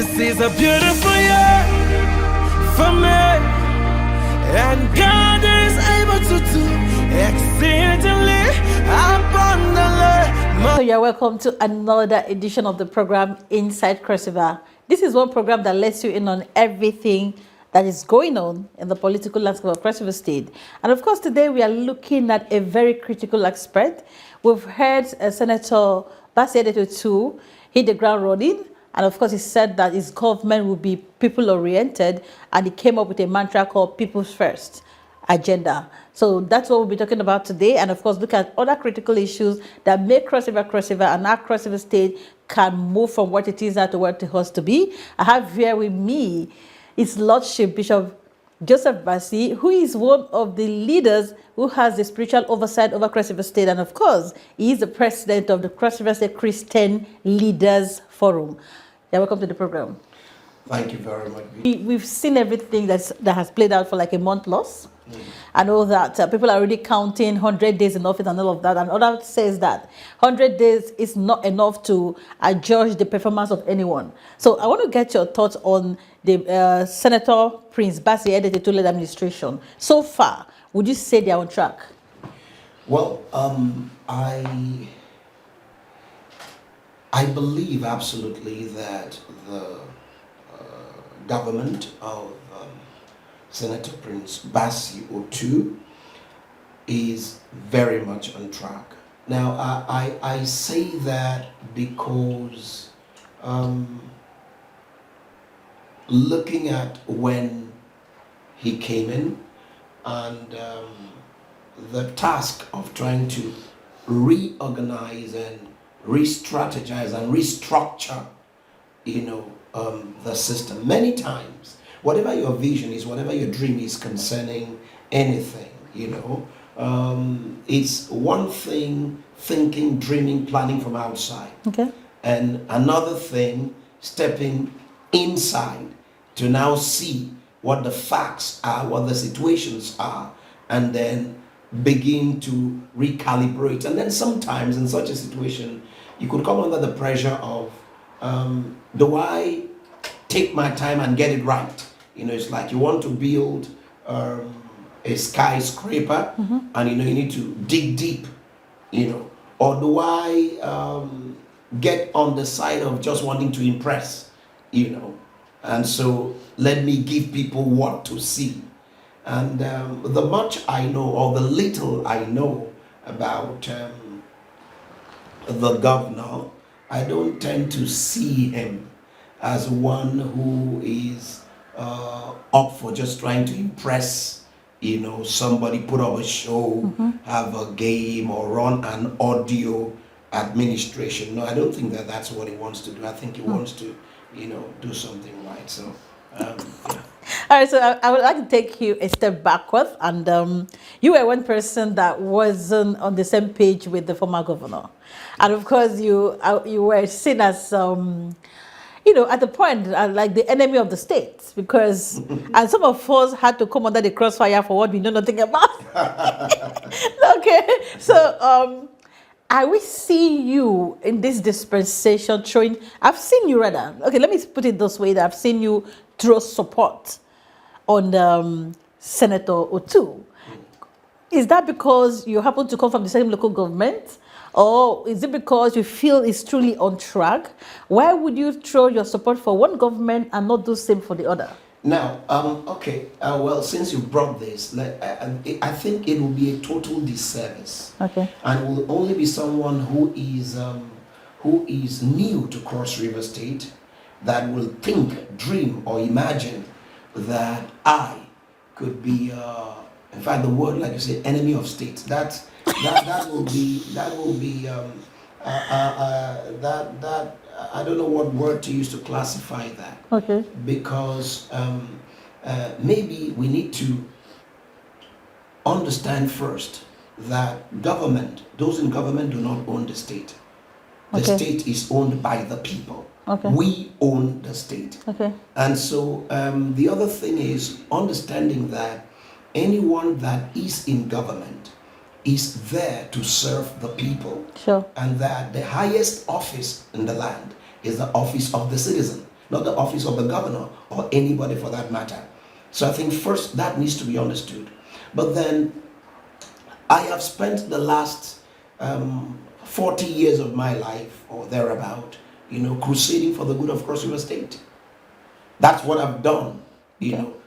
This is a beautiful year for me, and God is able to do exceedingly abundantly. So you're welcome to another edition of the program Inside Cross River. This is one program that lets you in on everything that is going on in the political landscape of Cross River State. And of course, today we are looking at a very critical aspect. We've heard Senator Bassey Otu'S hit the ground running. And of course, he said that his government will be people-oriented, and he came up with a mantra called People's First Agenda. So that's what we'll be talking about today. And of course, look at other critical issues that make Cross River, and our Cross River State can move from what it is now to what it has to be. I have here with me His Lordship Bishop JOSEF Bassey, who is one of the leaders who has the spiritual oversight over Cross River State. And of course, he is the president of the Cross River State Christian Leaders Forum. Yeah, welcome to the program. Thank you very much. We've seen everything that has played out for like a month plus. I know that people are already counting 100 days in office and all of that. And others says that 100 days is not enough to judge the performance of anyone. So I want to get your thoughts on the Senator Prince Bassey Edet administration. So far, would you say they are on track? Well, I believe absolutely that the government of Senator Prince Bassey Otu'S is very much on track. Now, I say that because looking at when he came in and the task of trying to reorganize and re-strategize and restructure, the system. Many times, whatever your vision is, whatever your dream is concerning anything, it's one thing thinking, dreaming, planning from outside. Okay. And another thing, stepping inside to now see what the facts are, what the situations are, and then begin to recalibrate. And then sometimes in such a situation, you could come under the pressure of, do I take my time and get it right? It's like you want to build a skyscraper, and you need to dig deep, or do I get on the side of just wanting to impress, and so let me give people what to see. And the much I know, or the little I know about the governor, I don't tend to see him as one who is up for just trying to impress, somebody, put up a show, have a game, or run an audio administration. No, I don't think that that's what he wants to do. I think he wants to, do something right. So, yeah. All right, so I would like to take you a step backwards. And you were one person that wasn't on the same page with the former governor. And of course, you were seen as, at the point, like the enemy of the state. Because, and some of us had to come under the crossfire for what we know nothing about. Okay, so I will see you in this dispensation showing, I've seen you rather, okay, let me put it this way, that I've seen you throw support on Senator Otu'S. Is that because you happen to come from the same local government? Or is it because you feel it's truly on track? Why would you throw your support for one government and not do the same for the other? Now, okay, well, since you brought this, I think it will be a total disservice. Okay. And it will only be someone who is new to Cross River State that will think, dream, or imagine that I could be, in fact, the word, like you said, enemy of state. That will be I don't know what word to use to classify that. Okay. Because maybe we need to understand first that government, those in government do not own the state. The state is owned by the people. Okay. We own the state. Okay. And so the other thing is understanding that anyone that is in government is there to serve the people. Sure. And that the highest office in the land is the office of the citizen. not the office of the governor or anybody for that matter. So I think first that needs to be understood. But then I have spent the last 40 years of my life or thereabout, crusading for the good of Cross River State. That's what I've done.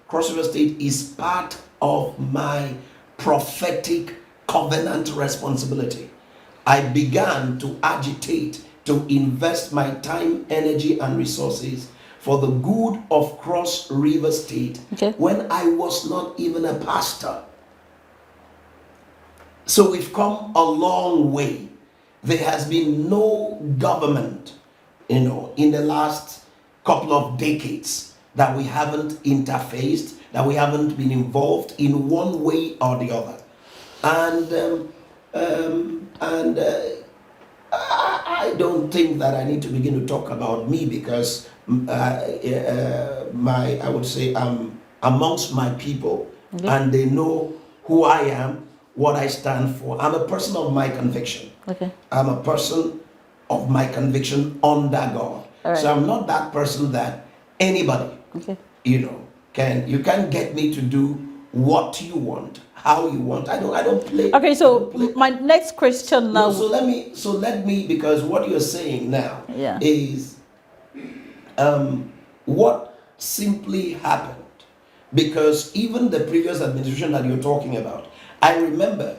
Cross River State is part of my prophetic covenant responsibility. I began to agitate to invest my time, energy, and resources for the good of Cross River State when I was not even a pastor. So we've come a long way. There has been no government, in the last couple of decades that we haven't interfaced, that we haven't been involved in one way or the other. And I don't think that I need to begin to talk about me because I would say I'm amongst my people and they know who I am, what I stand for. I'm a person of my conviction. I'm a person of my conviction under God. So I'm not that person that anybody, you can't get me to do what you want, how you want. I don't play. Okay, so my next question now. No, let me, because what you're saying now is what simply happened. Because even the previous administration that you're talking about, I remember,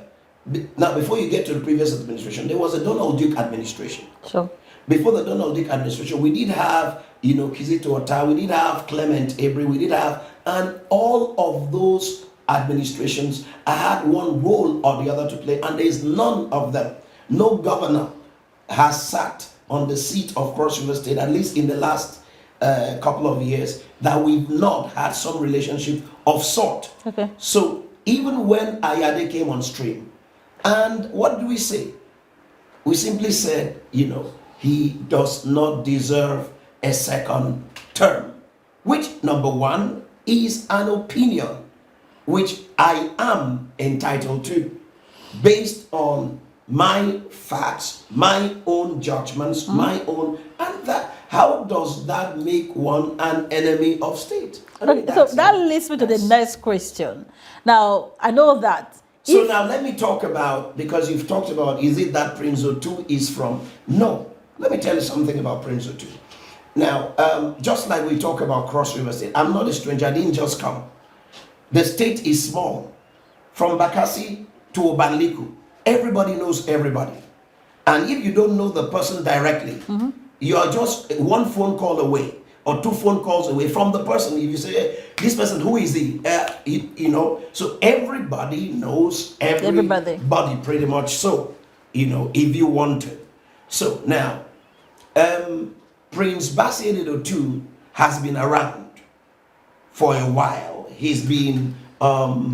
now before you get to the previous administration, there was a Donald Duke administration. Sure. Before the Donald Duke administration, we did have, Kizito Ota, we did have Clement Abri, we did have, and all of those administrations, I had one role or the other to play, and there is none of them. No governor has sat on the seat of Cross River State, at least in the last couple of years, that we've not had some relationship of sort. So even when Ayade came on stream, and what do we say? We simply said, he does not deserve a second term, which, number one, is an opinion which I am entitled to based on my facts, my own judgments, my own, and that, how does that make one an enemy of state? So that leads me to the next question. Now, I know that. So now let me talk about, because you've talked about, is it that Prince Otu is from? No. Let me tell you something about Prince Otu. Now, just like we talk about Cross River State, I'm not a stranger, I didn't just come. The state is small. From Bassey to Obanliku, everybody knows everybody. And if you don't know the person directly, you are just one phone call away or two phone calls away from the person. If you say, this person, who is he? So everybody knows everybody pretty much so, if you want to. So now, Prince Bassey Edet has been around for a while. He's been, apart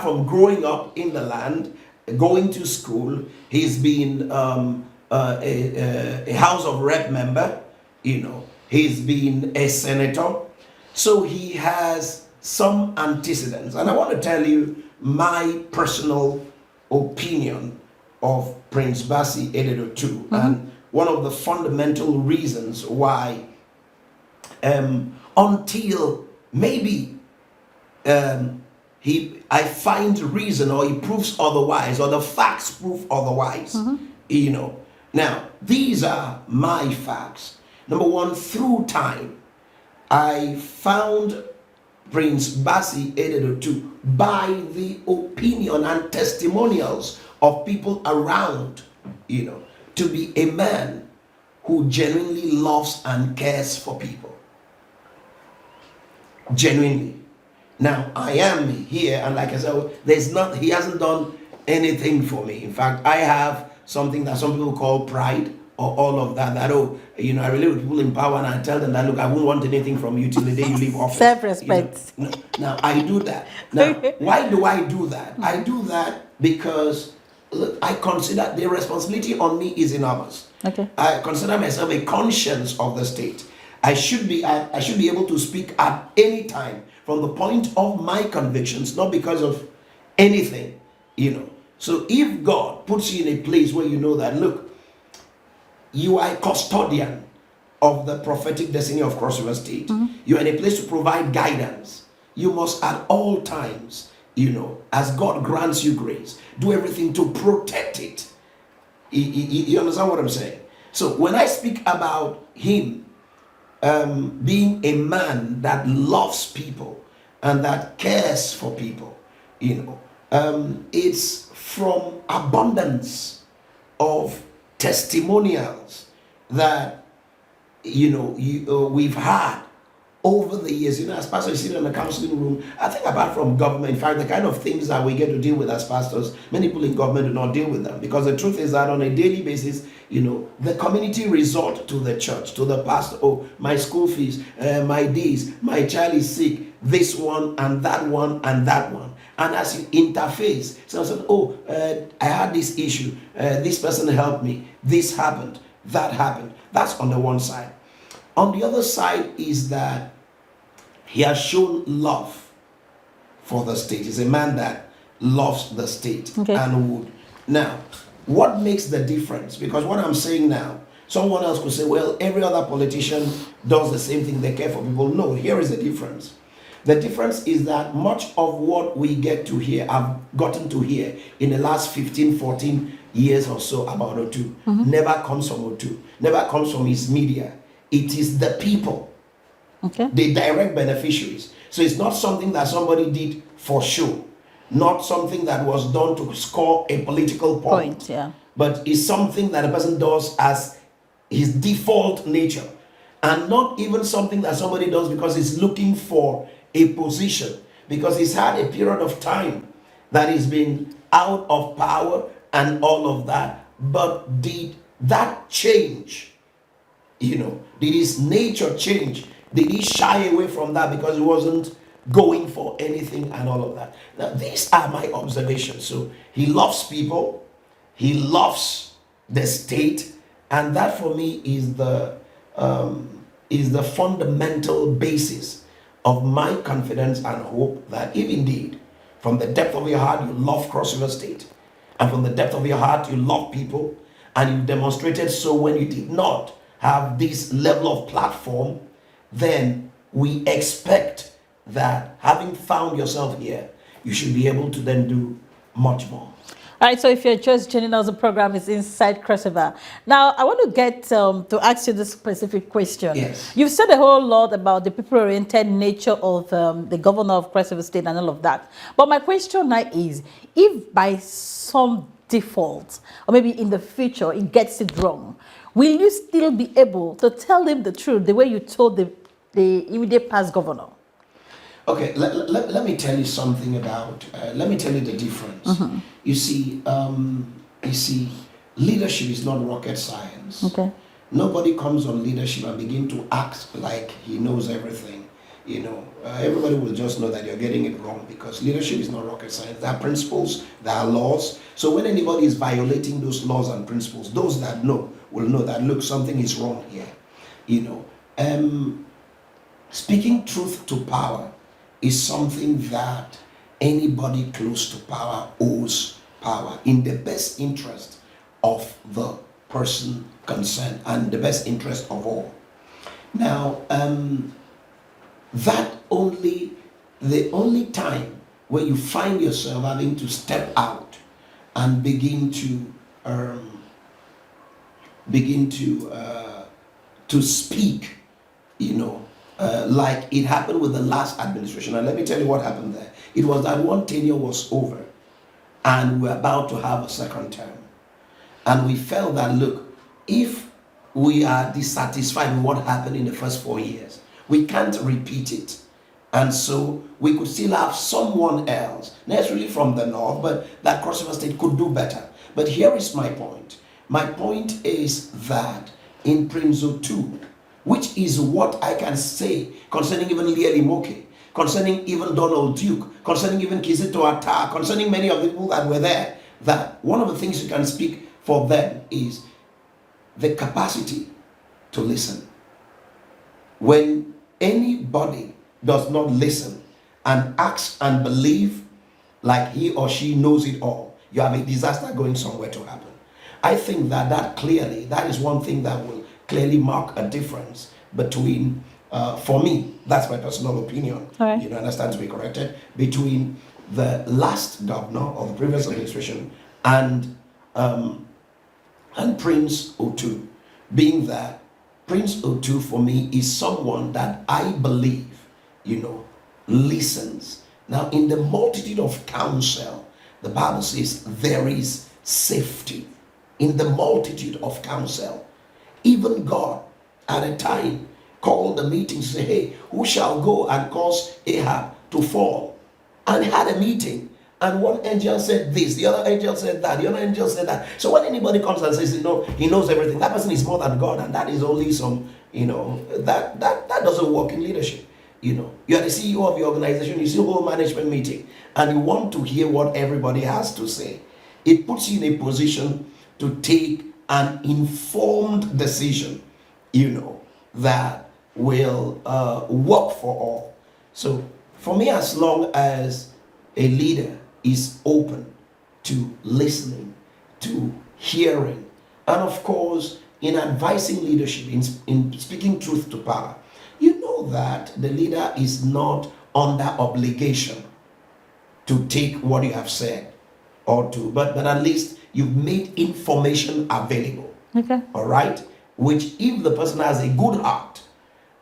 from growing up in the land, going to school, he's been a House of Rep member, he's been a senator. So he has some antecedents. And I want to tell you my personal opinion of Prince Bassey Edet and one of the fundamental reasons why until maybe I find reason or he proves otherwise or the facts prove otherwise, Now, these are my facts. Number one, through time, I found Prince Bassey Edet by the opinion and testimonials of people around, to be a man who genuinely loves and cares for people. Genuinely. Now, I am here, and like I said, he hasn't done anything for me. In fact, I have something that some people call pride, or all of that, I relate with people in power and I tell them that, look, I won't want anything from you till the day you leave office. Self-respect. Now, I do that. Now, why do I do that? I do that because, look, I consider the responsibility on me is enormous. I consider myself a conscience of the state. I should be able to speak at any time from the point of my convictions, not because of anything, So if God puts you in a place where you know that, look, you are a custodian of the prophetic destiny of Cross River State. You're in a place to provide guidance. You must at all times, as God grants you grace, do everything to protect it. You understand what I'm saying? So when I speak about him being a man that loves people and that cares for people, it's from abundance of testimonials that we've had over the years. As pastors sit in the counseling room, I think apart from government, in fact, the kind of things that we get to deal with as pastors, many people in government do not deal with them, because the truth is that on a daily basis, the community resort to the church, to the pastor. Oh, my school fees, my this, my child is sick, this one and that one and that one. And as you interface, so I had this issue, this person helped me, this happened, that happened. That's on the one side. On the other side is that he has shown love for the state. He's a man that loves the state and would. Now, what makes the difference? Because what I'm saying now, someone else could say, well, every other politician does the same thing, they care for people. No, here is the difference. The difference is that much of what we get to hear, I've gotten to hear in the last 15, 14 years or so about Otu, never comes from Otu, never comes from his media. It is the people, the direct beneficiaries. So it's not something that somebody did for show, not something that was done to score a political point, but it's something that a person does as his default nature, and not even something that somebody does because he's looking for a position, because he's had a period of time that he's been out of power and all of that. But did that change? Did his nature change? Did he shy away from that because he wasn't going for anything and all of that? Now, these are my observations. So he loves people, he loves the state, and that for me is the fundamental basis of my confidence and hope that if indeed from the depth of your heart you love Cross River State, and from the depth of your heart you love people, and you demonstrated so when you did not have this level of platform, then we expect that having found yourself here, you should be able to then do much more. All right, so if you're just joining us, the program is Inside Cross River. Now, I want to get to ask you this specific question. Yes. You've said a whole lot about the people-oriented nature of the governor of Cross River State and all of that. But my question now is, if by some default, or maybe in the future, it gets it wrong, will you still be able to tell him the truth the way you told the immediate past governor? Okay, let me tell you something about, let me tell you the difference. You see, leadership is not rocket science. Okay. Nobody comes on leadership and begin to act like he knows everything. Everybody will just know that you're getting it wrong, because leadership is not rocket science. There are principles, there are laws. So when anybody is violating those laws and principles, those that know will know that, look, something is wrong here. Speaking truth to power is something that anybody close to power owes power in the best interest of the person concerned and the best interest of all. Now, the only time where you find yourself having to step out and begin to speak, like it happened with the last administration. And let me tell you what happened there. It was that one tenure was over and we're about to have a second term. And we felt that, look, if we are dissatisfied with what happened in the first 4 years, we can't repeat it. And so we could still have someone else, necessarily from the north, but that Cross River State could do better. But here is my point. My point is that in Prince Otu, which is what I can say concerning even Leah Limoke, concerning even Donald Duke, concerning even Kizito Atta, concerning many of the people that were there, that one of the things you can speak for them is the capacity to listen. When anybody does not listen and acts and believe like he or she knows it all, you have a disaster going somewhere to happen. I think that clearly, that is one thing that will clearly mark a difference between, for me, that's my personal opinion, All right. you know, understand to be corrected, between the last governor of the previous administration and Prince Otu, being that Prince Otu for me is someone that I believe, you know, listens. Now, in the multitude of counsel, the Bible says there is safety. In the multitude of counsel, even God at a time called the meeting to say, hey, who shall go and cause Ahab to fall? And had a meeting. And one angel said this, the other angel said that, the other angel said that. So when anybody comes and says, you know, he knows everything, that person is more than God, and that is only some, you know, that doesn't work in leadership. You know, you are the CEO of your organization, you see a whole management meeting, and you want to hear what everybody has to say. It puts you in a position to take an informed decision, you know, that will work for all. So for me, as long as a leader is open to listening, to hearing, and of course, in advising leadership, in speaking truth to power, you know that the leader is not under obligation to take what you have said or to, but at least you've made information available. Okay. All right? Which, if the person has a good heart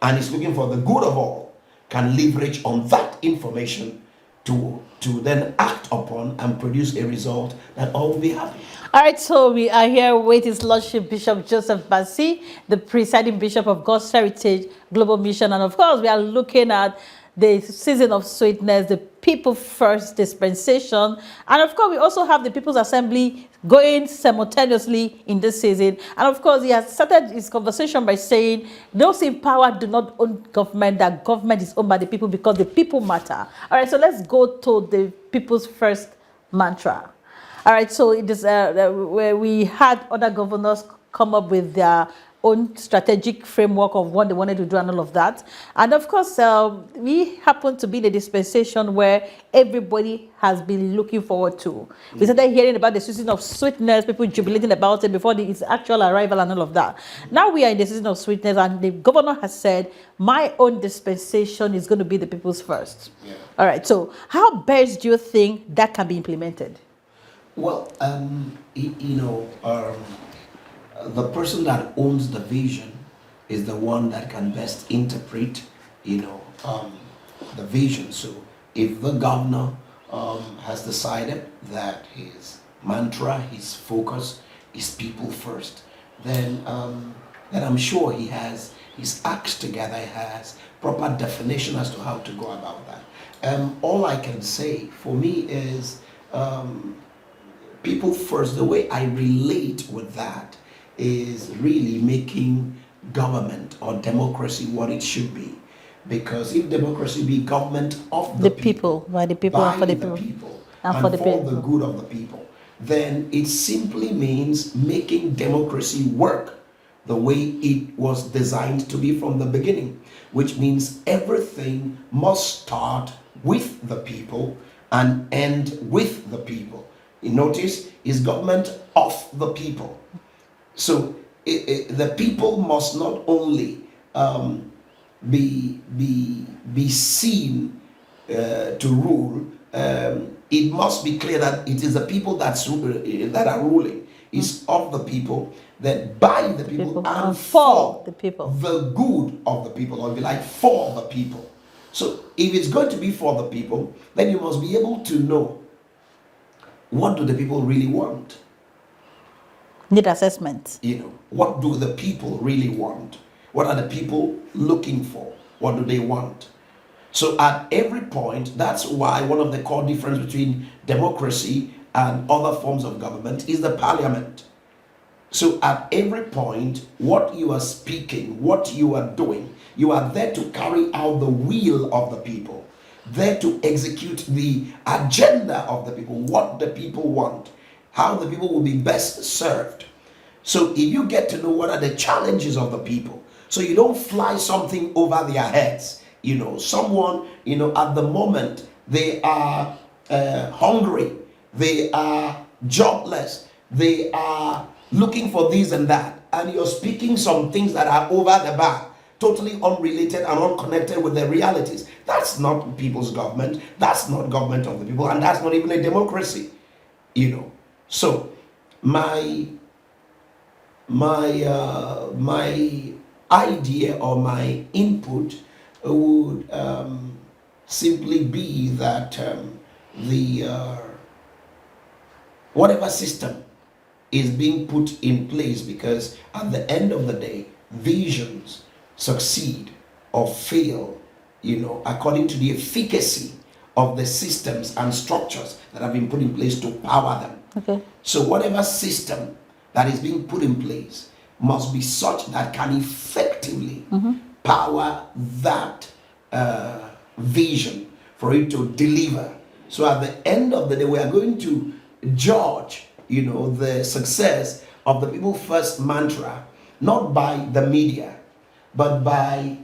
and is looking for the good of all, can leverage on that information to then act upon and produce a result that all will be happy. All right, so we are here with His Lordship Bishop Joseph Bassey, the presiding bishop of God's Heritage Global Mission. And of course, we are looking at the season of sweetness, the People First dispensation. And of course, we also have the People's Assembly going simultaneously in this season. And of course, he has started his conversation by saying, those in power do not own government, that government is owned by the people because the people matter. All right, so let's go to the People's First mantra. All right, so it is where we had other governors come up with their own strategic framework of what they wanted to do and all of that. And of course, we happen to be in a dispensation where everybody has been looking forward to. We started hearing about the season of sweetness, people jubilating about it before its actual arrival and all of that. Now we are in the season of sweetness, and the governor has said, my own dispensation is going to be the people's first. Yeah. All right, so how best do you think that can be implemented? Well, the person that owns the vision is the one that can best interpret, the vision. So if the governor has decided that his mantra, his focus is people first, then I'm sure he has his acts together, he has proper definition as to how to go about that. All I can say for me is people first. The way I relate with that is really making government or democracy what it should be. Because if democracy be government of the people, by the people, by and for the the people, people, and and for the for people, the good of the people, then it simply means making democracy work the way it was designed to be from the beginning, which means everything must start with the people and end with the people. You notice, is government of the people. So the people must not only be seen to rule. It must be clear that it is the people that are ruling. It's of the people, that by the people and for the people, the good of the people, or if you like, for the people. So if it's going to be for the people, then you must be able to know, what do the people really want? Need assessment. What do the people really want? What are the people looking for? What do they want? So at every point, that's why one of the core difference between democracy and other forms of government is the parliament. So at every point, what you are speaking, what you are doing, you are there to carry out the will of the people, there to execute the agenda of the people, what the people want, how the people will be best served. So if you get to know what are the challenges of the people, so you don't fly something over their heads. Someone, at the moment, they are hungry, they are jobless, they are looking for this and that. and you're speaking some things that are over the bar, totally unrelated and unconnected with the realities. That's not people's government. That's not government of the people, and that's not even a democracy. So my idea or my input would simply be that the whatever system is being put in place, because at the end of the day, visions succeed or fail, according to the efficacy of the systems and structures that have been put in place to power them. Okay. So whatever system that is being put in place must be such that can effectively power that vision for it to deliver. So at the end of the day, we are going to judge, the success of the people first mantra, not by the media, but by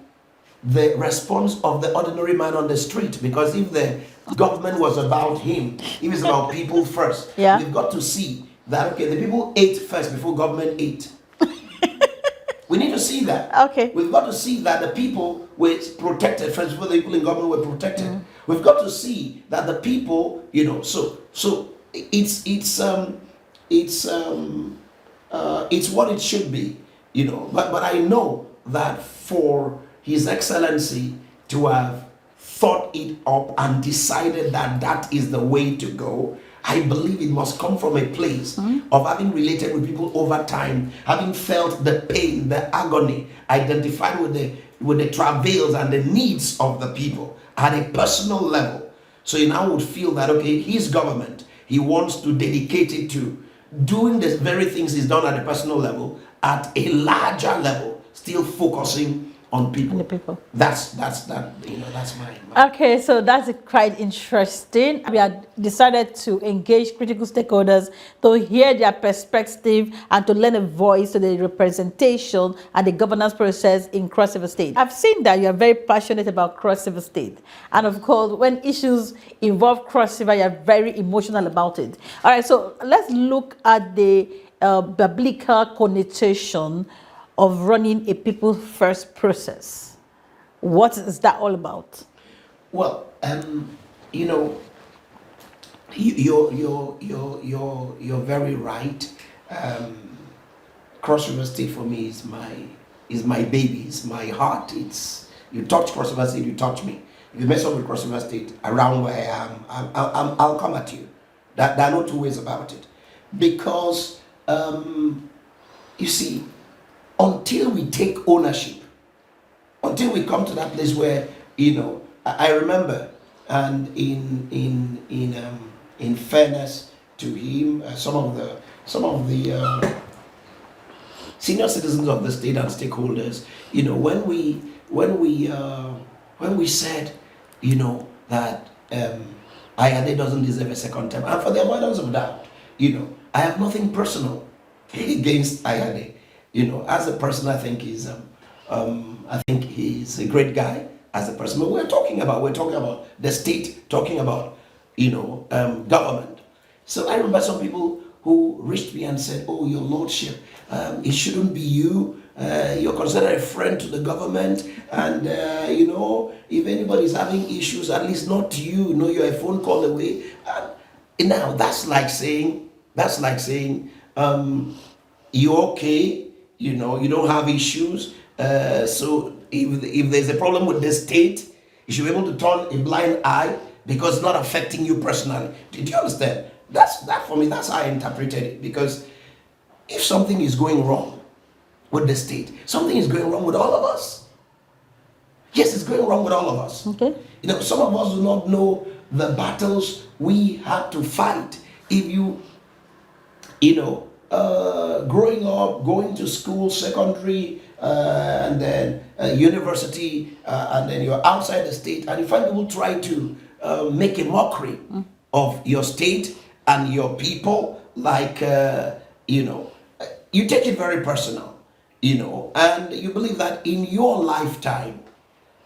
the response of the ordinary man on the street. Because if the government was about him, if it's about people first, we've got to see that, okay, the people ate first before government ate. We need to see that. Okay. We've got to see that the people were protected first before the people in government were protected. We've got to see that the people, so it's what it should be, But I know that for His Excellency to have thought it up and decided that that is the way to go, I believe it must come from a place of having related with people over time, having felt the pain, the agony, identified with the travails and the needs of the people at a personal level. So he now would feel that, okay, his government, he wants to dedicate it to doing the very things he's done at a personal level at a larger level, still focusing on people. On the people. That's my Okay, so that's quite interesting. We have decided to engage critical stakeholders to hear their perspective and to lend a voice to the representation and the governance process in Cross River State. I've seen that you are very passionate about Cross River State. And of course, when issues involve Cross River, you're very emotional about it. All right, so let's look at the biblical connotation of running a people first process. What is that all about? Well, you're very right. Cross River State for me is my baby, it's my heart. It's you touch Cross River State, you touch me. If you mess up with Cross River State around where I am, I'll come at you. There are no two ways about it, because you see, until we take ownership, until we come to that place where, I remember, and in fairness to him, some of the senior citizens of the state and stakeholders, when we said, that Edet doesn't deserve a second term, and for the avoidance of doubt, I have nothing personal against Edet. As a person, I think he's a great guy as a person. But we're talking about the state, talking about government. So I remember some people who reached me and said, "Oh, your lordship, it shouldn't be you. You're considered a friend to the government, and if anybody's having issues, at least not you. You're a phone call away." Now that's like saying, you're okay. You don't have issues. So if there's a problem with the state, you should be able to turn a blind eye because it's not affecting you personally. Did you understand? That for me, that's how I interpreted it. Because if something is going wrong with the state, something is going wrong with all of us. Yes, it's going wrong with all of us. Okay. Some of us do not know the battles we had to fight. If growing up, going to school, secondary, and then university, and then you're outside the state, and you find people try to make a mockery of your state and your people, like, you take it very personal, and you believe that in your lifetime,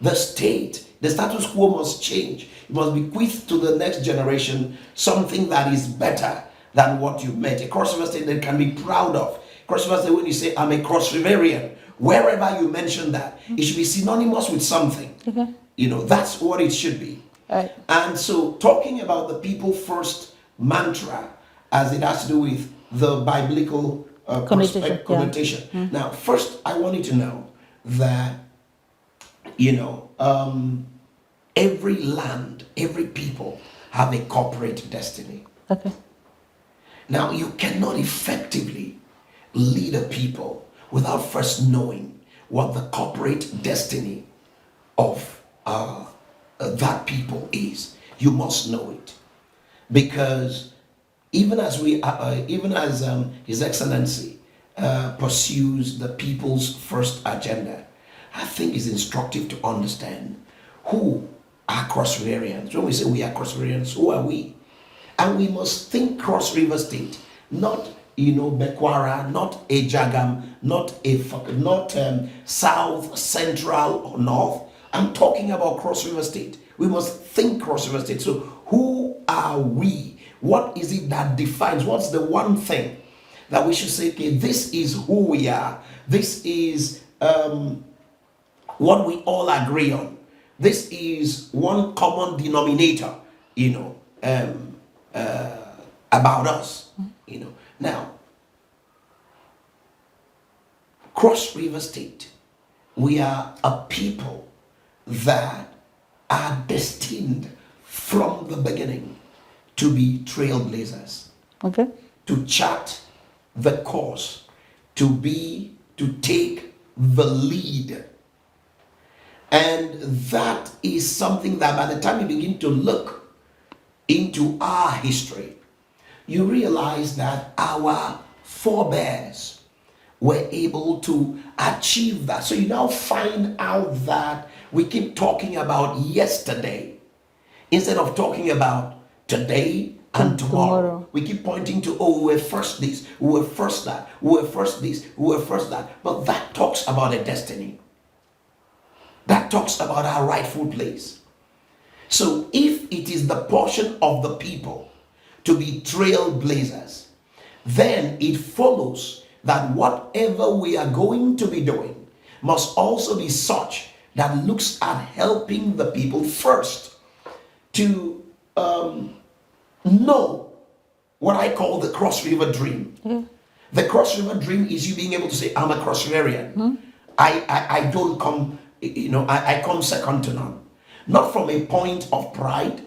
the state, the status quo must change. It must bequeath to the next generation something that is better than what you've met. A Cross River State that can be proud of. Cross River State, when you say I'm a Cross Riverian, wherever you mention that, it should be synonymous with something. That's what it should be. Right. And so, talking about the people first mantra, as it has to do with the biblical connotation. Now, first, I want you to know that every land, every people have a corporate destiny. Okay. Now, you cannot effectively lead a people without first knowing what the corporate destiny of that people is. You must know it, because even as His Excellency pursues the people's first agenda, I think it's instructive to understand who are Cross Riverians. When we say we are Cross Riverians, who are we? And we must think Cross River State, not Bekwara, not Ejagam, not South, Central, or North. I'm talking about Cross River State. We must think Cross River State. So who are we? What is it that defines? What's the one thing that we should say, okay, this is who we are. This is what we all agree on. This is one common denominator, about us. Now, Cross River State, we are a people that are destined from the beginning to be trailblazers. Okay. To chart the course, to take the lead. And that is something that by the time you begin to look into our history, you realize that our forebears were able to achieve that. So you now find out that we keep talking about yesterday instead of talking about today and tomorrow. We keep pointing to, we were first this, we were first that, we were first this, we were first that. But that talks about a destiny. That talks about our rightful place. So if it is the portion of the people to be trailblazers, then it follows that whatever we are going to be doing must also be such that looks at helping the people first to know what I call the Cross River Dream. The Cross River Dream is you being able to say, I'm a Cross Riverian. I don't come, I come second to none. Not from a point of pride,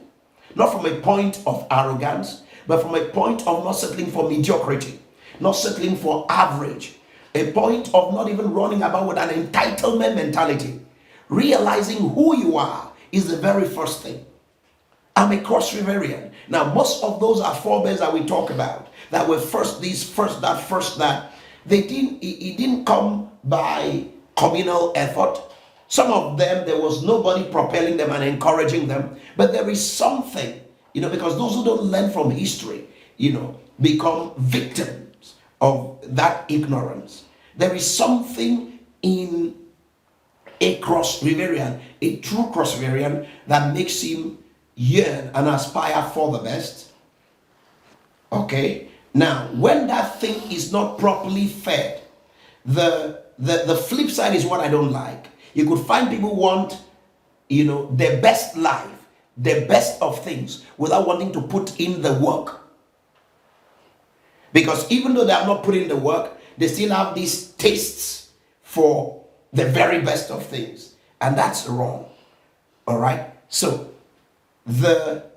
not from a point of arrogance, but from a point of not settling for mediocrity, not settling for average, a point of not even running about with an entitlement mentality. Realizing who you are is the very first thing. I'm a Cross Riverian. Now, most of those are forebears that we talk about, that were first this, first that. It didn't come by communal effort. Some of them, there was nobody propelling them and encouraging them. But there is something, because those who don't learn from history, become victims of that ignorance. There is something in a Cross Riverian, a true Cross Riverian, that makes him yearn and aspire for the best. Okay? Now, when that thing is not properly fed, the flip side is what I don't like. You could find people who want, their best life, their best of things, without wanting to put in the work. Because even though they are not putting the work, they still have these tastes for the very best of things. And that's wrong. All right? So, the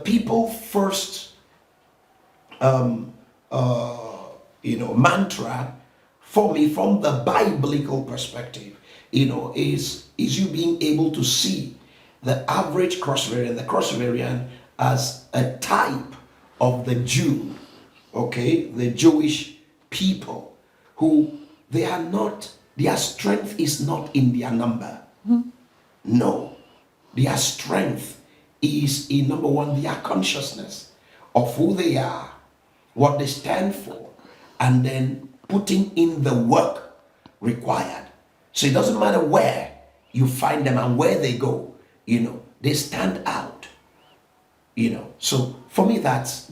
people first mantra for me from the biblical perspective is you being able to see the average Cross Riverian, the Cross Riverian, as a type of the Jew, the Jewish people, who their strength is not in their number. No. Their strength is in, number one, their consciousness of who they are, what they stand for, and then putting in the work required. So it doesn't matter where you find them and where they go, they stand out. So for me, that's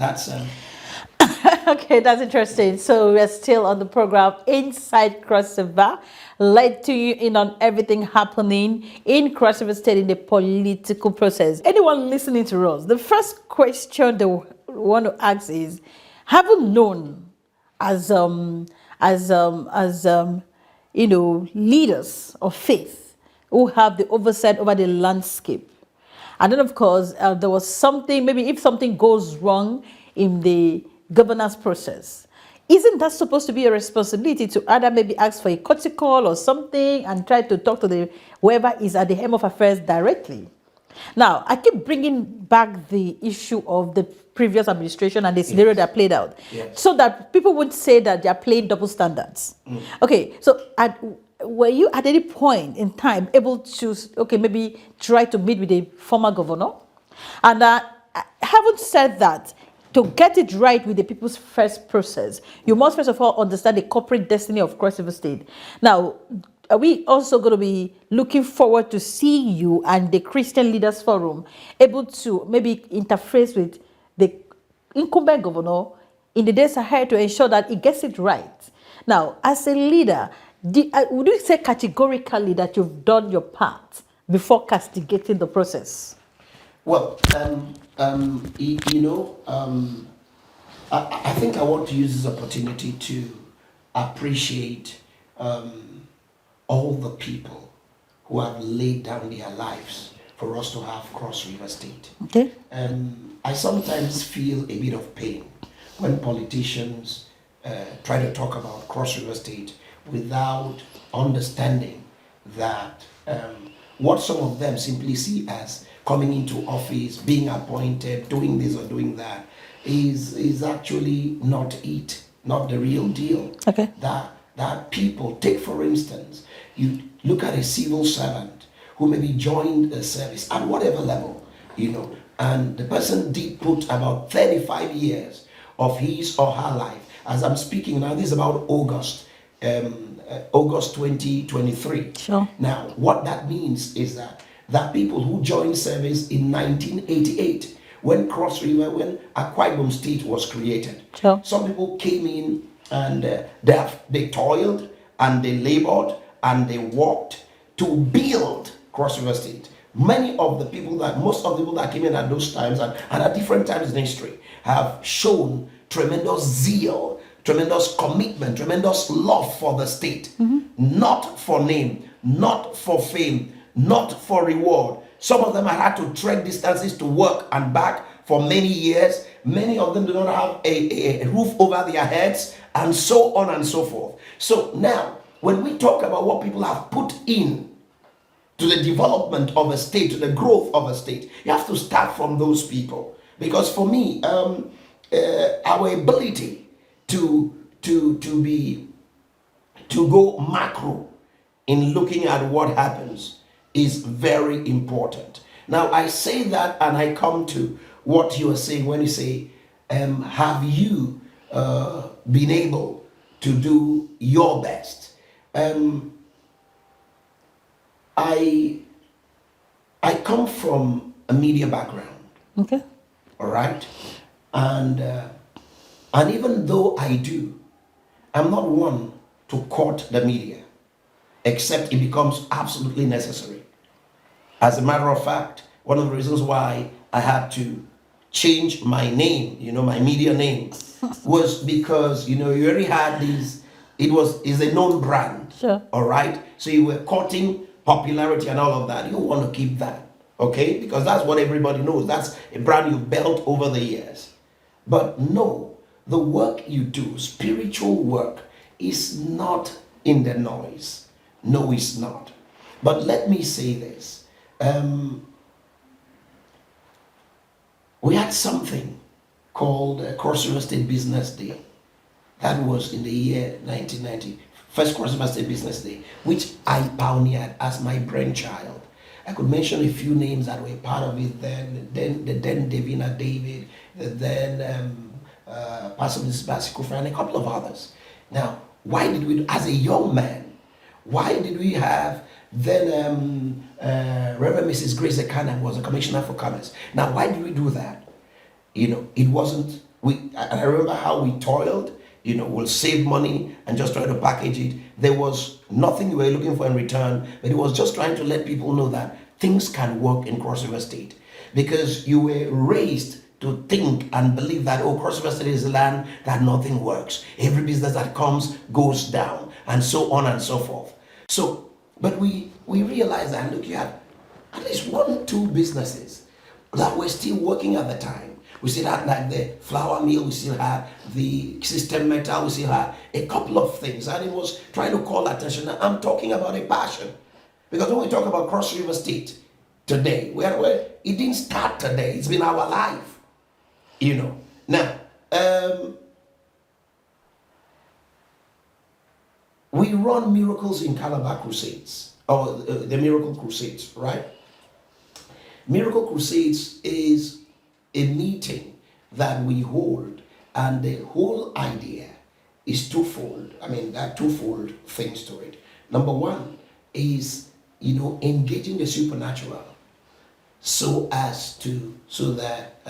Okay, that's interesting. So we're still on the program Inside Cross River, led to you in on everything happening in Cross River State in the political process. Anyone listening to us, the first question they want to ask is, having known as leaders of faith who have the oversight over the landscape. And then, of course, there was something, maybe if something goes wrong in the governance process, isn't that supposed to be a responsibility to either maybe ask for a courtesy call or something and try to talk to the whoever is at the helm of affairs directly? Now, I keep bringing back the issue of the previous administration and the scenario that played out, so that people wouldn't say that they are playing double standards. Okay, so were you at any point in time able to, maybe try to meet with the former governor? And having said that, to get it right with the people's first process, you must first of all understand the corporate destiny of Cross River State. Now, are we also going to be looking forward to see you and the Christian Leaders Forum able to maybe interface with the incumbent governor in the days ahead to ensure that it gets it right? Now, as a leader, would you say categorically that you've done your part before castigating the process? Well, I think I want to use this opportunity to appreciate all the people who have laid down their lives for us to have Cross River State. Okay. I sometimes feel a bit of pain when politicians try to talk about Cross River State without understanding that what some of them simply see as coming into office, being appointed, doing this or doing that, is actually not it, not the real deal. Okay. That people, take for instance, you look at a civil servant who maybe joined the service at whatever level, and the person did put about 35 years of his or her life. As I'm speaking now, this is about August 2023. Sure. Now, what that means is that people who joined service in 1988, when Akwa Ibom State was created, sure, some people came in and they toiled and they labored and they worked to build Cross River State. Most of the people that came in at those times and at different times in history have shown tremendous zeal, tremendous commitment, tremendous love for the state, not for name, not for fame, not for reward. Some of them had to trek distances to work and back for many years. Many of them do not have a roof over their heads, and so on and so forth. So now, when we talk about what people have put in to the development of a state, to the growth of a state, you have to start from those people. Because for me, our ability to go macro in looking at what happens is very important. Now, I say that and I come to what you are saying when you say, have you been able to do your best? I come from a media background. Okay. All right, and even though I do, I'm not one to court the media, except it becomes absolutely necessary. As a matter of fact, one of the reasons why I had to change my name, my media name, was because, you already had these, is a known brand. Sure. All right. So you were courting popularity and all of that. You want to keep that. Okay. Because that's what everybody knows. That's a brand you've built over the years. But no, the work you do, spiritual work, is not in the noise. No, it's not. But let me say this. We had something called Cross River State Business Day. That was in the year 1990, first Cross River State Business Day, which I pioneered as my brainchild. I could mention a few names that were part of it then Davina David, then Pastor Mrs. Bassey, and a couple of others. Now, why did we, as a young man, why did we have then Reverend Mrs. Grace Ekana was a commissioner for commerce. Now, why did we do that? It wasn't I remember how we toiled, we'll save money and just try to package it. There was nothing we were looking for in return, but it was just trying to let people know that things can work in Cross River State, because you were raised to think and believe that, oh, Cross River State is a land that nothing works. Every business that comes goes down, and so on and so forth. So, but we realized that, look, you had at least 1, 2 businesses that were still working at the time. We still had like the flour mill, we still had the system metal, we still had a couple of things, and it was trying to call attention. I'm talking about a passion, because when we talk about Cross River State today, it didn't start today, it's been our life, Now, we run Miracles in Calabar Crusades, or the Miracle Crusades, right? Miracle Crusades is a meeting that we hold, and the whole idea is twofold. I mean, there are twofold things to it. Number one is, engaging the supernatural so that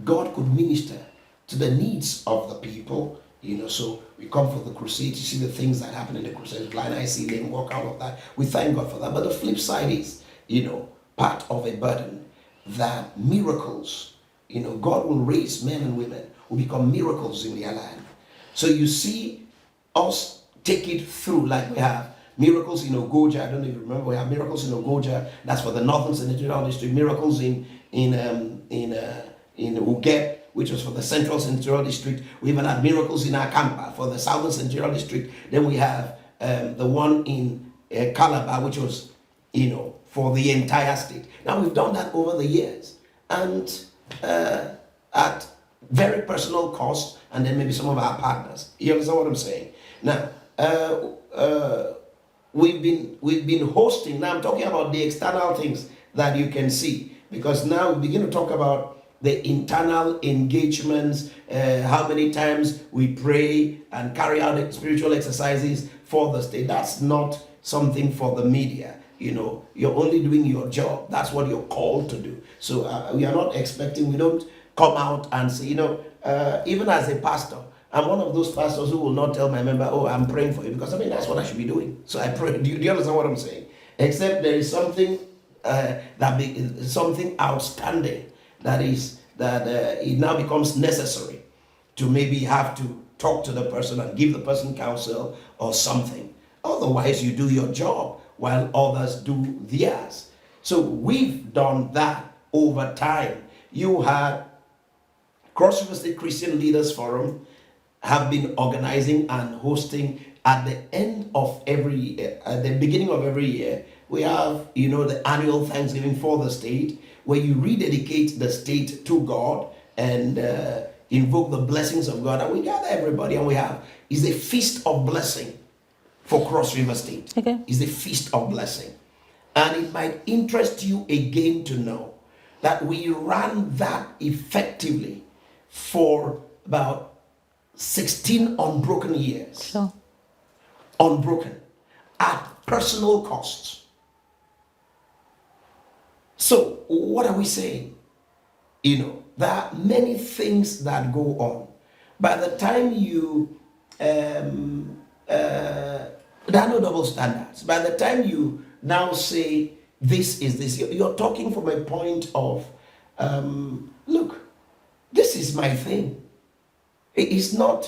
God could minister to the needs of the people. So we come for the crusade, you see the things that happen in the crusade, blind I see, them walk out of that. We thank God for that. But the flip side is, part of a burden that miracles, God will raise men and women who become miracles in their land. So you see us take it through, like we have miracles in Ogoja. I don't know if you remember, we have miracles in Ogoja. That's for the northern senatorial district. Miracles in Ugep, which was for the central senatorial district. We even had miracles in Akampa for the southern senatorial district. Then we have the one in Calabar, which was, for the entire state. Now we've done that over the years, and at very personal cost, and then maybe some of our partners. You understand what I'm saying? Now, we've been hosting. Now I'm talking about the external things that you can see, because now we begin to talk about the internal engagements, how many times we pray and carry out spiritual exercises for the state. That's not something for the media. You're only doing your job. That's what you're called to do. So we are not expecting, we don't come out and say, even as a pastor, I'm one of those pastors who will not tell my member, oh, I'm praying for you, because that's what I should be doing. So I pray. Do you understand what I'm saying? Except there is something something outstanding that it now becomes necessary to maybe have to talk to the person and give the person counsel or something. Otherwise, you do your job while others do theirs. So we've done that over time. You had Cross River State Christian Leaders Forum have been organizing and hosting at the end of every year, at the beginning of every year. We have, the annual Thanksgiving for the state, where you rededicate the state to God and invoke the blessings of God. And we gather everybody, and it's a feast of blessing for Cross River State. Okay. It's a feast of blessing. And it might interest you again to know that we ran that effectively for about 16 unbroken years. Sure. Unbroken. At personal costs. So, what are we saying? There are many things that go on. By the time there are no double standards. By the time you now say this is this, you're talking from a point of, look, this is my thing. It's a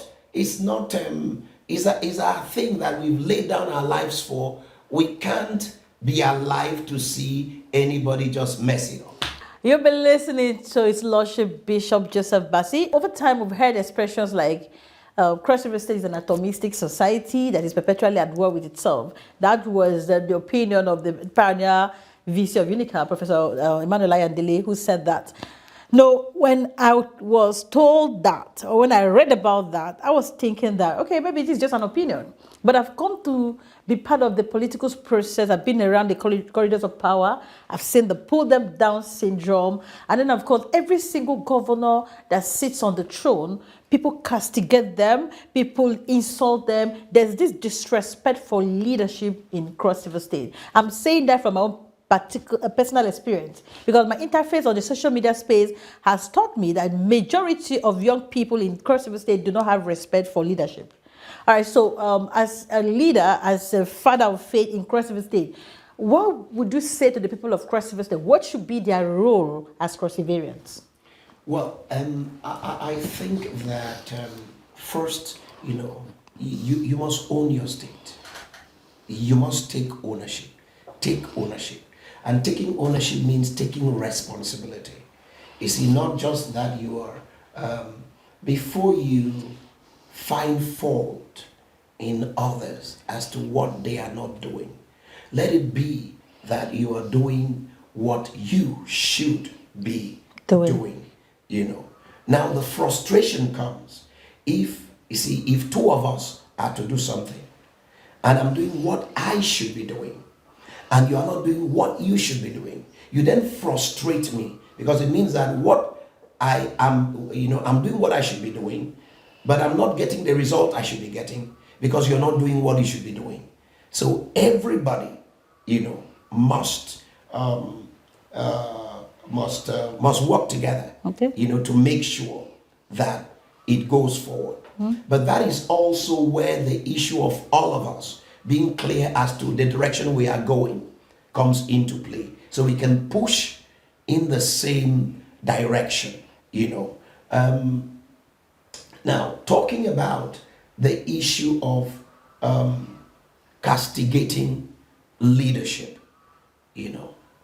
thing that we've laid down our lives for. We can't be alive to see anybody just mess it up. You've been listening to His Lordship Bishop Joseph Bassey. Over time, we've heard expressions like Cross River State is an atomistic society that is perpetually at war with itself. That was the opinion of the pioneer VC of UNICA, Professor Emmanuel Ayandele, who said that. No, when I was told that, or when I read about that, I was thinking that, okay, maybe it is just an opinion. But I've come to be part of the political process. I've been around the corridors of power. I've seen the pull them down syndrome. And then, of course, every single governor that sits on the throne, people castigate them, people insult them. There's this disrespect for leadership in Cross River State. I'm saying that from my own particular personal experience, because my interface on the social media space has taught me that majority of young people in Cross River State do not have respect for leadership. All right, so as a leader, as a father of faith in Cross River State, what would you say to the people of Cross River State? What should be their role as Cross Riverians? Well, I think that first, you must own your state. You must take ownership. Take ownership. And taking ownership means taking responsibility. You see, not just that you are, before you find fault in others as to what they are not doing, let it be that you are doing what you should be doing. Now the frustration comes if two of us are to do something and I'm doing what I should be doing and you are not doing what you should be doing, you then frustrate me, because it means that what I am, I'm doing what I should be doing, but I'm not getting the result I should be getting because you're not doing what you should be doing. So everybody, must work together, okay, to make sure that it goes forward. But that is also where the issue of all of us being clear as to the direction we are going comes into play. So we can push in the same direction, Now, talking about the issue of castigating leadership,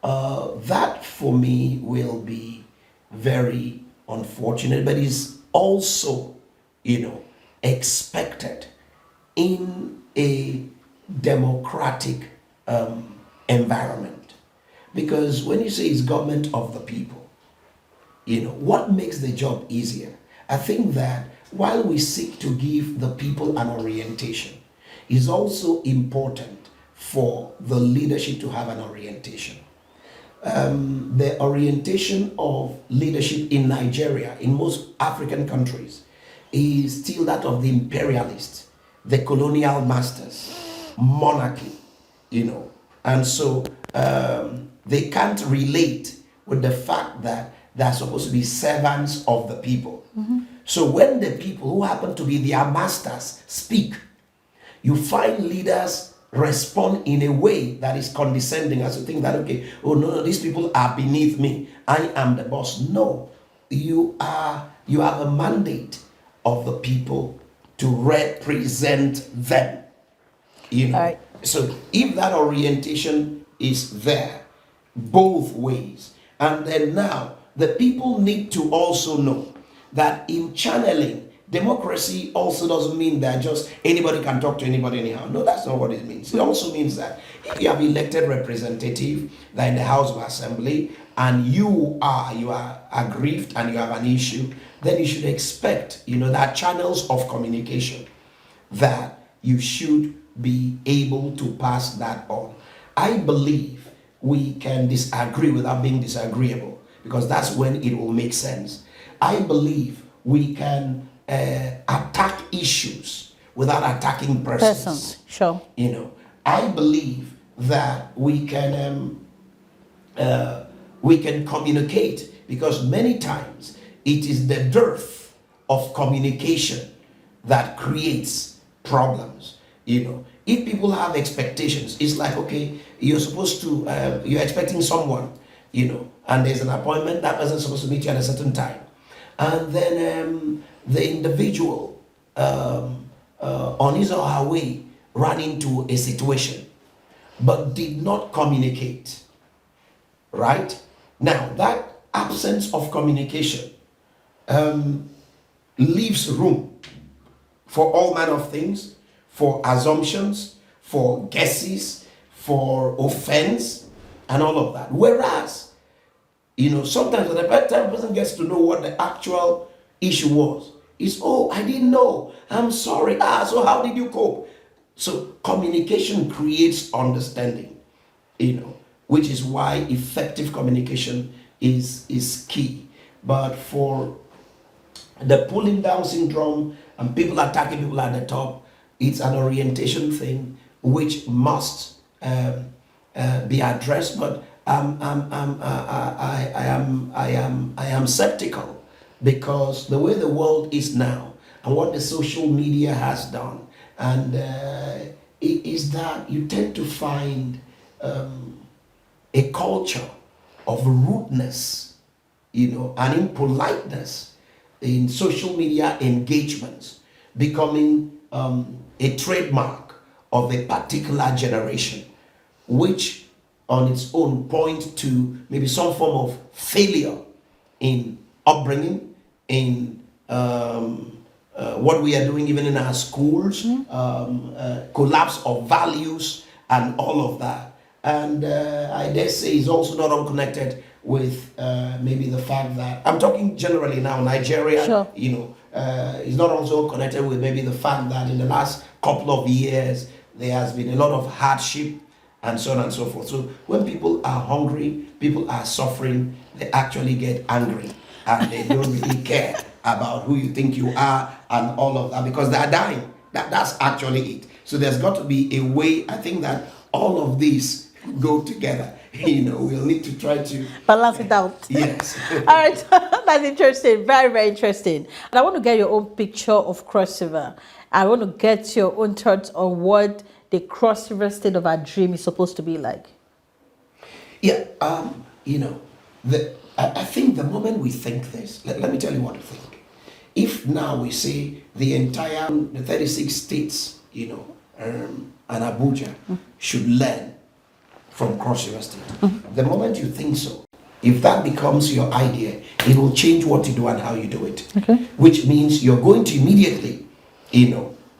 that for me will be very unfortunate, but is also, expected in a democratic environment. Because when you say it's government of the people, what makes the job easier? I think that while we seek to give the people an orientation, it's also important for the leadership to have an orientation. The orientation of leadership in Nigeria, in most African countries, is still that of the imperialists, the colonial masters, monarchy, and so they can't relate with the fact that they're supposed to be servants of the people. So when the people who happen to be their masters speak, you find leaders respond in a way that is condescending, as to think that, okay, oh no, these people are beneath me, I am the boss. No, you have a mandate of the people to represent them. Right. So if that orientation is there both ways, and then now the people need to also know that in channeling, democracy also doesn't mean that just anybody can talk to anybody anyhow. No, that's not what it means. It also means that if you have elected representative that in the House of Assembly and you are aggrieved and you have an issue, then you should expect, there are channels of communication that you should be able to pass that on. I believe we can disagree without being disagreeable, because that's when it will make sense. I believe we can attack issues without attacking persons. Sure. I believe that we can communicate, because many times it is the dearth of communication that creates problems. If people have expectations, it's like, okay, you're supposed to you're expecting someone, and there's an appointment, that person's supposed to meet you at a certain time, and then the individual on his or her way ran into a situation but did not communicate. Right? Now, that absence of communication leaves room for all manner of things, for assumptions, for guesses, for offense, and all of that. Whereas, sometimes when the person gets to know what the actual issue was, is, oh, I didn't know, I'm sorry, so how did you cope? So communication creates understanding, which is why effective communication is key. But for the pulling down syndrome and people attacking people at the top, it's an orientation thing which must be addressed. But I am skeptical, because the way the world is now and what the social media has done, and is that you tend to find a culture of rudeness, and impoliteness in social media engagements becoming a trademark of a particular generation, which on its own point to maybe some form of failure in upbringing, in what we are doing even in our schools, collapse of values and all of that. And I dare say it's also not unconnected with maybe the fact that, I'm talking generally now, Nigeria, Sure. It's not also connected with maybe the fact that in the last couple of years, there has been a lot of hardship and so on and so forth. So when people are hungry, people are suffering, they actually get angry and they don't really care about who you think you are and all of that, because they are dying. That's actually it. So there's got to be a way, I think, that all of these go together. We'll need to try to balance it out. Yes. All right, that's interesting. Very, very interesting. And I want to get your own picture of Cross River. I want to get your own thoughts on what the Cross River state of our dream is supposed to be like. Yeah, I think the moment we think this, let me tell you what I think. If now we say the entire, the 36 states, and Abuja should learn from Cross River State. The moment you think so, if that becomes your idea, it will change what you do and how you do it. Okay. Which means you're going to immediately,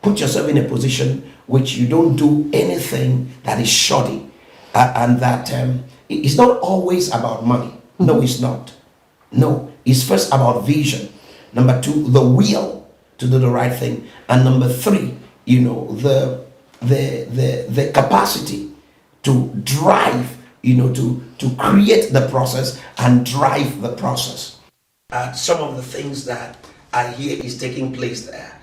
put yourself in a position which you don't do anything that is shoddy, and that it's not always about money. No, it's not. No, it's first about vision. Number two, the will to do the right thing, and number three, the capacity to drive, to create the process and drive the process. Some of the things that I hear is taking place there,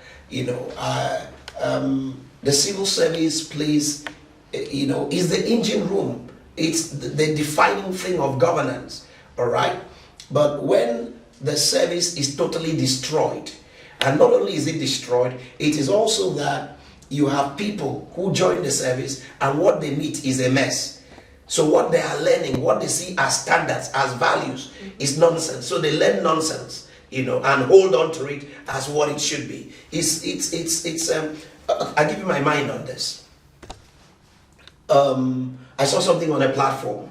the civil service plays, is the engine room. It's the defining thing of governance, all right? But when the service is totally destroyed, and not only is it destroyed, it is also that you have people who join the service and what they meet is a mess. So what they are learning, what they see as standards, as values, is nonsense. So they learn nonsense, and hold on to it as what it should be. I'll give you my mind on this. I saw something on a platform,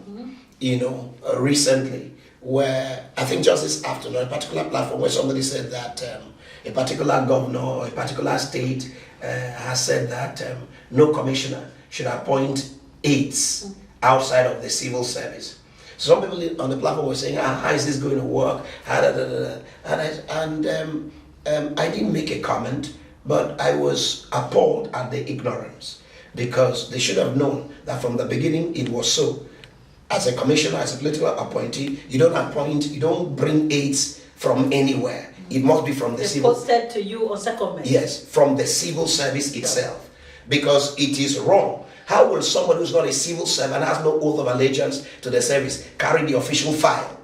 recently, where I think just this afternoon, a particular platform where somebody said that a particular governor or a particular state has said that no commissioner should appoint aides outside of the civil service. Some people on the platform were saying, how is this going to work? And I didn't make a comment, but I was appalled at the ignorance, because they should have known that from the beginning it was so. As a commissioner, as a political appointee, you don't bring aides from anywhere. It must be from the civil. Posted to you on secondment. Yes, from the civil service itself, because it is wrong. How will somebody who's not a civil servant, has no oath of allegiance to the service, carry the official file,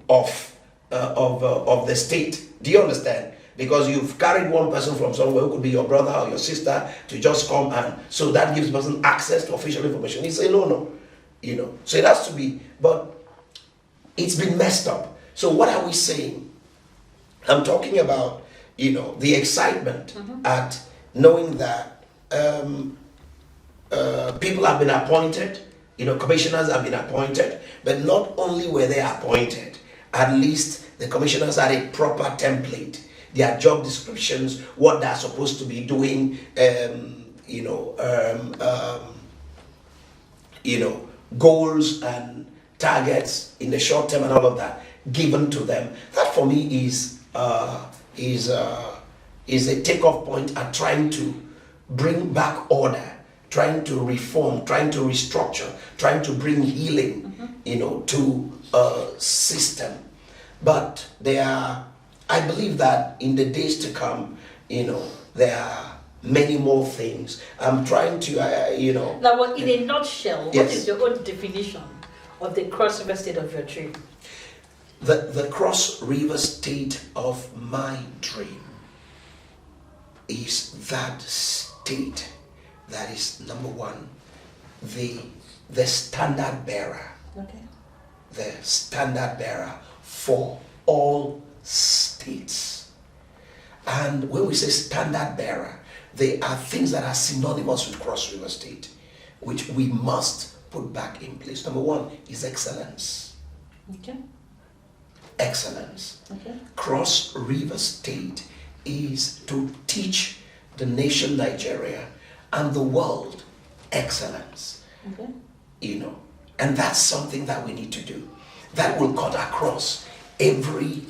of the state? Do you understand? Because you've carried one person from somewhere who could be your brother or your sister to just come, and so that gives the person access to official information. He say no, So it has to be, but it's been messed up. So what are we saying? I'm talking about, the excitement at knowing that people have been appointed, commissioners have been appointed, but not only were they appointed, at least the commissioners had a proper template, their job descriptions, what they're supposed to be doing, goals and targets in the short term and all of that given to them. That for me is a takeoff point at trying to bring back order, trying to reform, trying to restructure, trying to bring healing, to a system. But I believe that in the days to come, there many more things. I'm trying to, Now, well, in a nutshell, what Yes. is your own definition of the Cross River State of your dream? The Cross River State of my dream is that state that is, number one, the standard bearer. Okay. The standard bearer for all states. And when we say standard bearer, they are things that are synonymous with Cross River State, which we must put back in place. Number one is excellence. Okay. Excellence. Okay. Cross River State is to teach the nation Nigeria and the world excellence. Okay. And that's something that we need to do. That will cut across every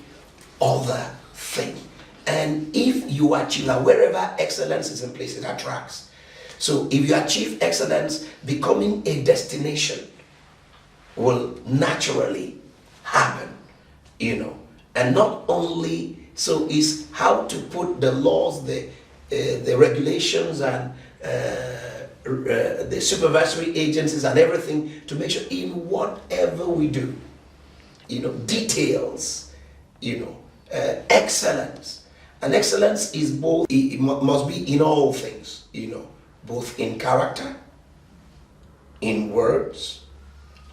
other thing. And if you achieve that, wherever excellence is in place, it attracts. So if you achieve excellence, becoming a destination will naturally happen, And not only so is how to put the laws, the regulations, and the supervisory agencies and everything to make sure in whatever we do, details, excellence. And excellence is both, it must be in all things, both in character, in words,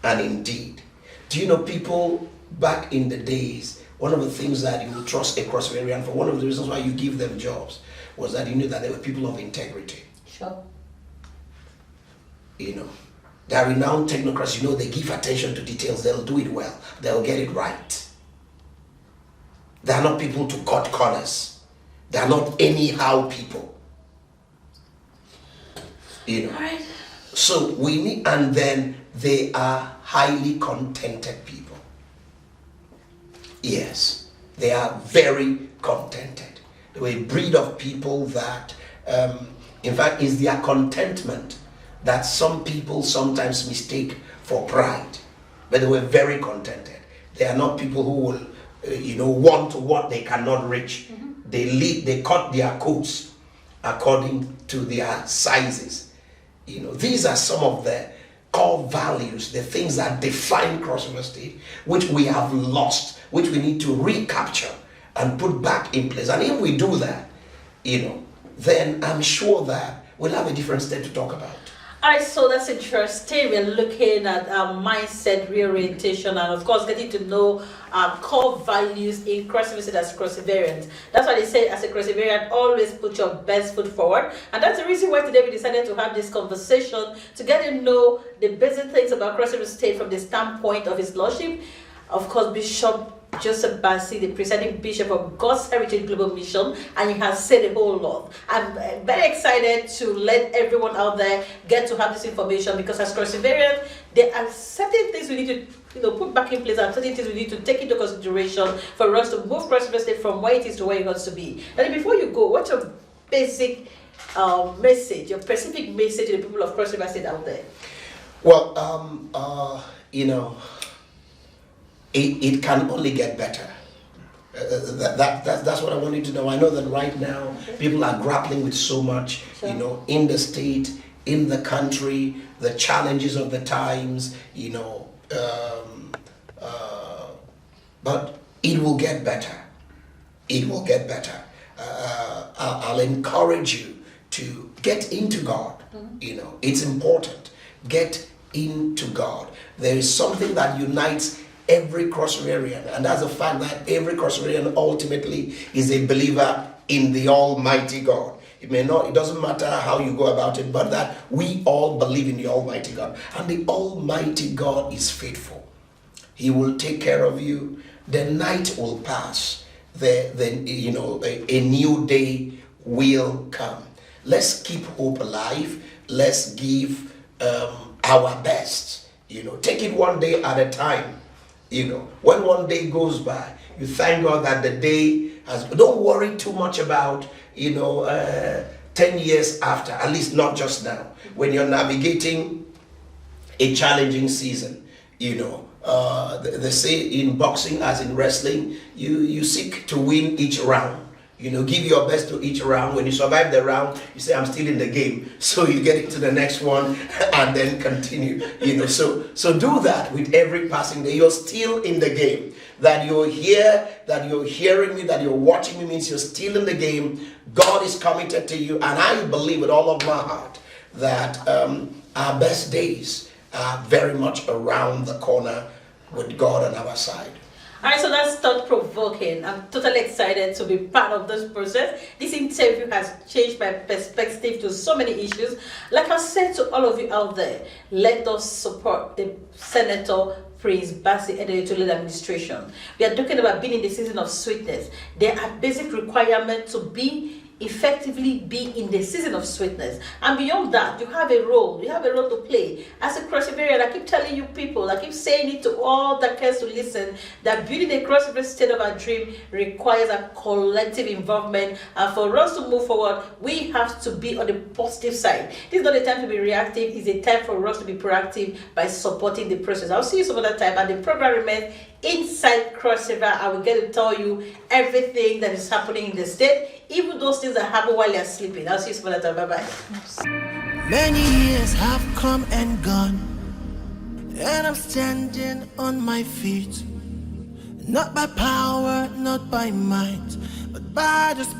and in deed. Do you know people back in the days, one of the things that you will trust a Cross River area, for one of the reasons why you give them jobs was that you knew that they were people of integrity. Sure. They're renowned technocrats, they give attention to details, they'll do it well, they'll get it right. They're not people to cut corners. They're not anyhow people. Right. So we need, and then they are highly contented people. Yes, they are very contented. They were a breed of people that, in fact, is their contentment that some people sometimes mistake for pride. But they were very contented. They are not people who will, want what they cannot reach. Mm-hmm. They cut their coats according to their sizes. These are some of the core values, the things that define Cross River State, which we have lost, which we need to recapture and put back in place. And if we do that, then I'm sure that we'll have a different state to talk about. All right, so that's interesting. We're looking at mindset reorientation and, of course, getting to know core values in Cross River State as Crossivarians. That's why they say, as a Crossivarian, always put your best foot forward. And that's the reason why today we decided to have this conversation to get to know the basic things about Cross River State from the standpoint of his lordship. Of course, Bishop JOSEF Bassey, the presiding bishop of God's Heritage Global Mission, and he has said a whole lot. I'm very excited to let everyone out there get to have this information, because as Crossivarians, there are certain things we need to put back in place, and certain things we need to take into consideration for us to move Cross River State from where it is to where it wants to be. And before you go, what's your basic message, your specific message to the people of Cross River State out there? Well, it can only get better. That's what I want you to know. I know that right now people are grappling with so much, in the state, in the country, the challenges of the times, but it will get better. It will get better. I'll encourage you to get into God. It's important. Get into God. There is something that unites every Cross Riverian, and that's the fact that every Cross Riverian ultimately is a believer in the Almighty God. It doesn't matter how you go about it, but that we all believe in the Almighty God, and the Almighty God is faithful. He will take care of you. The night will pass. A new day will come. Let's keep hope alive. Let's give our best. Take it one day at a time. When one day goes by, you thank God that the day has. Don't worry too much about 10 years after, at least not just now, when you're navigating a challenging season. They say in boxing as in wrestling, you seek to win each round. give your best to each round. When you survive the round, you say, I'm still in the game. So you get into the next one and then continue. So do that with every passing day. You're still in the game. That you're here, that you're hearing me, that you're watching me means you're still in the game. God is committed to you. And I believe with all of my heart that our best days are very much around the corner with God on our side. All right, so that's thought-provoking. I'm totally excited to be part of this process. This interview has changed my perspective to so many issues. Like I said to all of you out there, let us support the Senator Prince Bassey Edet to lead administration. We are talking about being in the season of sweetness. There are basic requirements to effectively be in the season of sweetness, and beyond that you have a role to play as a Cross River. I keep telling you people, I keep saying it to all that cares to listen, that building a Cross River state of our dream requires a collective involvement, and for us to move forward we have to be on the positive side. This is not a time to be reactive, it's a time for us to be proactive by supporting the process. I'll see you some other time, and the program remains Inside Cross River. I will get to tell you everything that is happening in the state, even those things that happen while you're sleeping. I'll see you some other time. Bye-bye. Many years have come and gone, and I'm standing on my feet. Not by power, not by might, but by the Spirit.